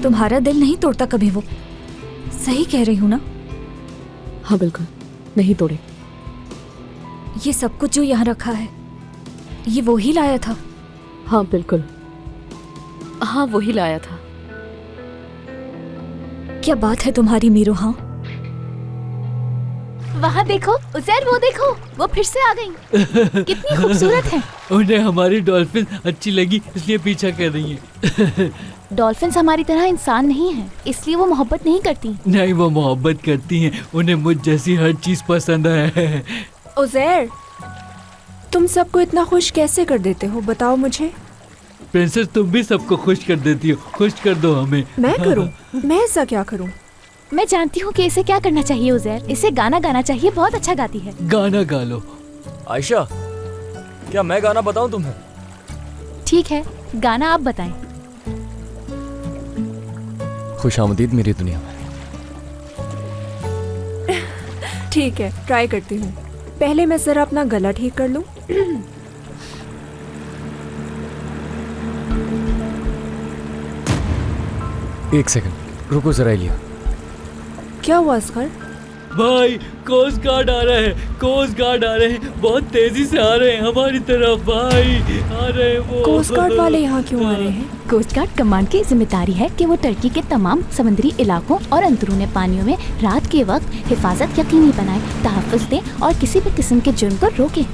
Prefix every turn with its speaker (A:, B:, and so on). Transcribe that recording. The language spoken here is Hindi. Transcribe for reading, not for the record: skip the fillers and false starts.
A: तुम्हारा दिल नहीं तोड़ता कभी वो? सही कह रही हूँ ना?
B: हाँ बिल्कुल, नहीं तोड़े।
A: ये सब कुछ जो यहाँ रखा है, ये वो ही लाया था?
B: हाँ बिल्कुल, हाँ वही लाया था।
A: क्या बात है तुम्हारी मीरू? हाँ,
C: वहाँ देखो उज़ैर, वो देखो, वो फिर से आ गई। कितनी खूबसूरत है।
D: उन्हें हमारी डॉल्फिन अच्छी लगी इसलिए पीछा कर रही हैं।
C: डॉल्फिन्स हमारी तरह इंसान नहीं है, इसलिए वो मोहब्बत नहीं करती।
D: नहीं, वो मोहब्बत करती हैं। उन्हें मुझ जैसी हर चीज पसंद है।
E: उज़ैर, तुम सबको इतना खुश कैसे कर देते हो, बताओ मुझे।
D: प्रिंसेस, तुम भी सबको खुश कर देती हो। खुश कर दो हमें।
E: मैं करूं? मैं ऐसा क्या करूं?
C: मैं जानती हूँ कि इसे क्या करना चाहिए उज़ैर, इसे गाना गाना चाहिए, बहुत अच्छा गाती है।
D: गाना गा लो।
F: आयशा, क्या मैं गाना बताऊं तुम्हें?
C: ठीक है, गाना आप बताएं।
F: खुशामदीद मेरी दुनिया में।
E: ठीक है, ट्राई करती हूँ। पहले मैं जरा अपना गला ठीक कर लूं।
F: एक सेकंड रुको जरा लिया।
E: क्या हुआ असगर?
D: भाई, कोस्ट गार्ड आ रहे हैं। कोस्ट गार्ड आ रहे हैं, बहुत तेजी से आ रहे हैं हमारी तरफ। भाई आ रहे हैं वो।
E: कोस्ट गार्ड वाले यहाँ क्यों आ रहे हैं?
C: कोस्ट गार्ड कमांड की जिम्मेदारी है कि वो टर्की के तमाम समुद्री इलाकों और अंदरूनी पानियों में रात के वक्त हिफाजत यकीनी बनाए, तहफ़्फ़ुज़ दें और किसी भी किस्म के जुर्म को रोकें।